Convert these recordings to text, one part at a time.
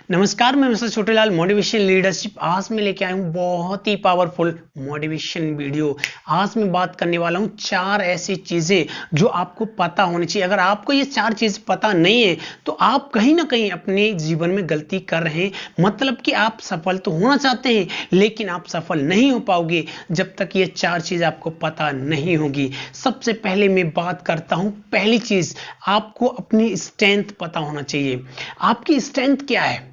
नमस्कार, मैं mister Chhotelal motivation leadership. आज मैं लेके आया हूँ बहुत ही पावरफुल मोटिवेशन वीडियो। आज मैं बात करने वाला हूँ 4 ऐसी चीजें जो आपको पता होनी चाहिए। अगर आपको ये 4 चीज पता नहीं है तो आप कहीं ना कहीं अपने जीवन में गलती कर रहे हैं। मतलब कि आप सफल तो होना चाहते हैं लेकिन आप सफल नहीं हो पाओगे जब तक ये 4 चीज आपको पता नहीं होगी। सबसे पहले मैं बात करता हूँ, पहली चीज, आपको अपनी स्ट्रेंथ पता होना चाहिए। आपकी स्ट्रेंथ क्या है,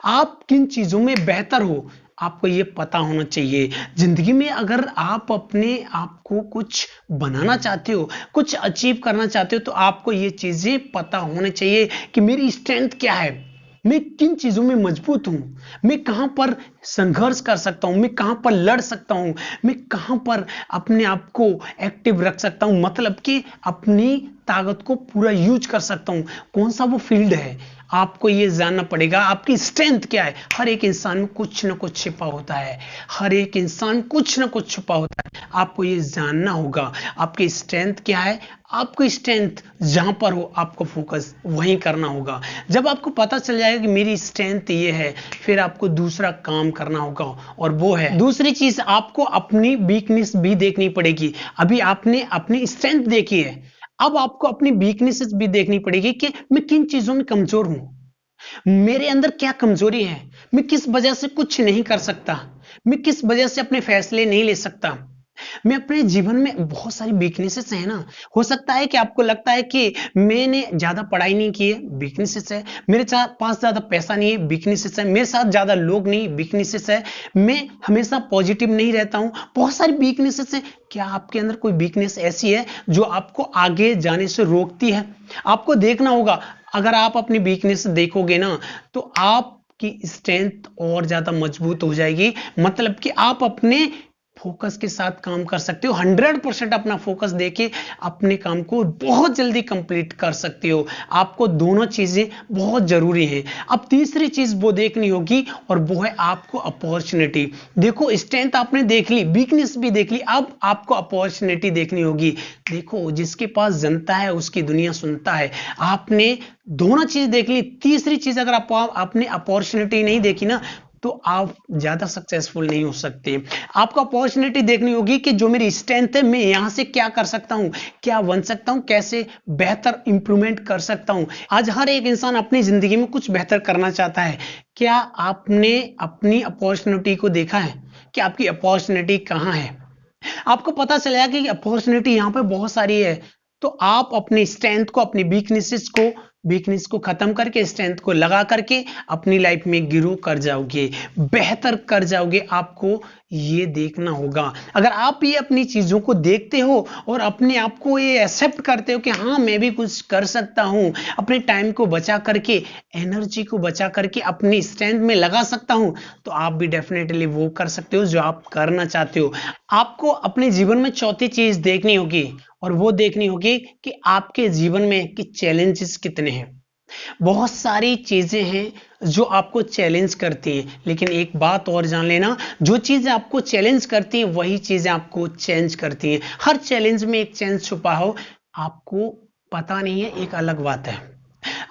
आप किन चीजों में बेहतर हो, आपको ये पता होना चाहिए। जिंदगी में अगर आप अपने आप को कुछ बनाना चाहते हो, कुछ अचीव करना चाहते हो, तो आपको ये चीजें पता होनी चाहिए कि मेरी स्ट्रेंथ क्या है, मैं किन चीजों में मजबूत हूं, मैं कहां पर संघर्ष कर सकता हूं, मैं कहां पर लड़ सकता हूं, मैं कहां पर अपने आप को एक्टिव रख सकता हूं, मतलब कि अपनी ताकत को पूरा यूज कर सकता हूं। कौन सा वो फील्ड है, आपको ये जानना पड़ेगा। आपकी स्ट्रेंथ क्या है। हर एक इंसान में कुछ ना कुछ छिपा होता है, हर एक इंसान कुछ ना कुछ छुपा होता है, आपको ये जानना होगा आपकी स्ट्रेंथ क्या है। आपकी स्ट्रेंथ जहां पर हो आपको फोकस वहीं करना होगा। जब आपको पता चल जाएगा कि मेरी स्ट्रेंथ ये है, फिर आपको दूसरा काम करना होगा, और वो है दूसरी चीज, आपको अपनी वीकनेस भी देखनी पड़ेगी। अभी आपने अपनी स्ट्रेंथ देखी है, अब आपको अपनी वीकनेसेस भी देखनी पड़ेगी कि मैं किन चीजों में कमजोर हूं, मेरे अंदर क्या कमजोरी है, मैं किस वजह से कुछ नहीं कर सकता, मैं किस वजह से अपने फैसले नहीं ले सकता। मैं अपने जीवन में बहुत सारी वीकनेसेस है ना। हो सकता है कि आपको लगता है कि मैंने ज्यादा पढ़ाई नहीं की है, वीकनेसेस है। मेरे पास ज्यादा पैसा नहीं है, वीकनेसेस है। मेरे साथ ज्यादा लोग नहीं, वीकनेसेस है। मैं हमेशा पॉजिटिव नहीं रहता हूं, बहुत सारी वीकनेसेस है। क्या आपके अंदर कोई वीकनेस ऐसी है जो आपको आगे जाने से रोकती है? आपको देखना होगा। अगर आप अपनी वीकनेस देखोगे ना तो आप की स्ट्रेंथ और ज्यादा मजबूत हो जाएगी। मतलब कि आप अपने फोकस के साथ काम कर सकते हो, 100% अपना फोकस देके अपने काम को बहुत जल्दी कंप्लीट कर सकते हो। आपको दोनों चीजें बहुत जरूरी हैं। अब तीसरी चीज वो देखनी होगी, और वो है आपको अपॉर्चुनिटी। देखो, स्ट्रेंथ आपने देख ली, वीकनेस भी देख ली, अब आपको अपॉर्चुनिटी देखनी होगी। देखो, जिसके पास जनता है उसकी दुनिया सुनता है। आपने दोनों चीज देख ली, तीसरी चीज अगर आपने अपॉर्चुनिटी नहीं देखी ना तो आप ज्यादा सक्सेसफुल नहीं हो सकते। आपको अपॉर्चुनिटी देखनी होगी कि जो मेरी स्ट्रेंथ है, मैं यहां से क्या कर सकता हूं, क्या बन सकता हूं, कैसे बेहतर इंप्रूवमेंट कर सकता हूं। आज हर एक इंसान अपनी जिंदगी में कुछ बेहतर करना चाहता है। क्या आपने अपनी अपॉर्चुनिटी को देखा है कि आपकी अपॉर्चुनिटी कहां है? आपको पता चलेगा कि अपॉर्चुनिटी यहां पे बहुत सारी है। तो आप अपनी स्ट्रेंथ को, अपनी वीकनेस को खत्म करके स्ट्रेंथ को लगा करके अपनी लाइफ में ग्रो कर जाओगे, बेहतर कर जाओगे। आपको ये देखना होगा। अगर आप ये अपनी चीजों को देखते हो और अपने आप को ये एक्सेप्ट करते हो कि हाँ, मैं भी कुछ कर सकता हूं, अपने टाइम को बचा करके, एनर्जी को बचा करके अपनी स्ट्रेंथ में लगा सकता हूं, तो आप भी डेफिनेटली वो कर सकते हो जो आप करना चाहते हो। आपको अपने जीवन में चौथी चीज देखनी होगी, और वो देखनी होगी कि आपके जीवन में कि चैलेंजेस कितने हैं। बहुत सारी चीजें हैं जो आपको चैलेंज करती हैं, लेकिन एक बात और जान लेना, जो चीजें आपको चैलेंज करती हैं वही चीजें आपको चेंज करती हैं। हर चैलेंज में एक चेंज छुपा हो, आपको पता नहीं है, एक अलग बात है।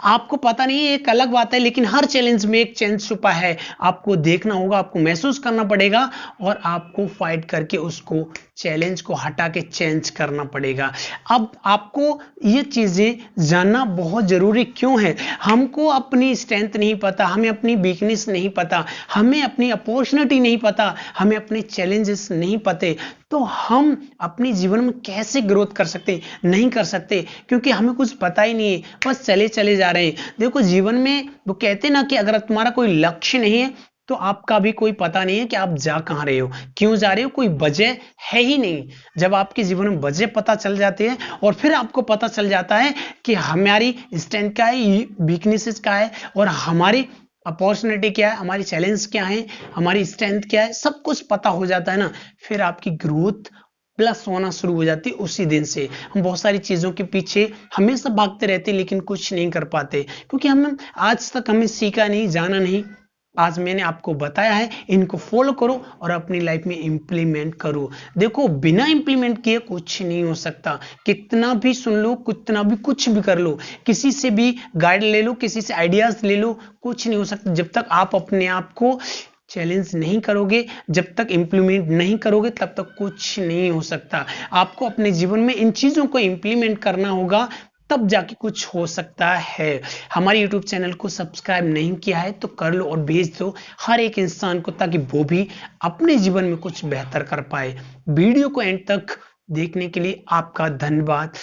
आपको पता नहीं है, एक अलग बात है, लेकिन हर चैलेंज में एक चेंज छुपा है। आपको देखना होगा, आपको महसूस करना पड़ेगा, और आपको फाइट करके उसको, चैलेंज को हटा के चेंज करना पड़ेगा। अब आपको ये चीजें जानना बहुत जरूरी क्यों है। हमको अपनी स्ट्रेंथ नहीं पता, हमें अपनी वीकनेस नहीं पता, हमें अपनी अपॉर्चुनिटी नहीं पता, हमें अपने चैलेंजेस नहीं पते, तो हम अपने जीवन में कैसे ग्रोथ कर सकते? नहीं कर सकते, क्योंकि हमें कुछ पता ही नहीं है, बस चले चले जा रहे हैं। देखो, जीवन में वो कहते हैं ना कि अगर तुम्हारा कोई लक्ष्य नहीं है तो आपका भी कोई पता नहीं है कि आप जा कहां रहे हो, क्यों जा रहे हो, कोई वजह है ही नहीं। जब आपके जीवन में वजह पता चल जाती है, और फिर आपको पता चल जाता है कि हमारी स्ट्रेंथ क्या है, वीकनेसेस क्या है, और हमारी अपॉर्चुनिटी क्या है, हमारी चैलेंज क्या है, हमारी स्ट्रेंथ क्या है, सब कुछ पता हो जाता है ना, फिर आपकी ग्रोथ प्लस होना शुरू हो जाती है उसी दिन से। हम बहुत सारी चीजों के पीछे हमेशा भागते रहते हैं लेकिन कुछ नहीं कर पाते, क्योंकि हम आज तक हमें सीखा नहीं, जाना नहीं आज मैंने आपको बताया है, इनको फॉलो करो और अपनी लाइफ में इंप्लीमेंट करो। देखो, बिना इंप्लीमेंट किए कुछ नहीं हो सकता। कितना भी सुन लो, कितना भी कुछ भी कर लो, किसी से भी गाइड ले लो, किसी से आइडियाज ले लो, कुछ नहीं हो सकता जब तक आप अपने आप को चैलेंज नहीं करोगे, जब तक इंप्लीमेंट नहीं करोगे तब तक कुछ नहीं हो सकता। आपको अपने जीवन में इन चीजों को इंप्लीमेंट करना होगा, तब जाके कुछ हो सकता है। हमारे YouTube चैनल को सब्सक्राइब नहीं किया है तो कर लो और भेज दो हर एक इंसान को, ताकि वो भी अपने जीवन में कुछ बेहतर कर पाए। वीडियो को एंड तक देखने के लिए आपका धन्यवाद।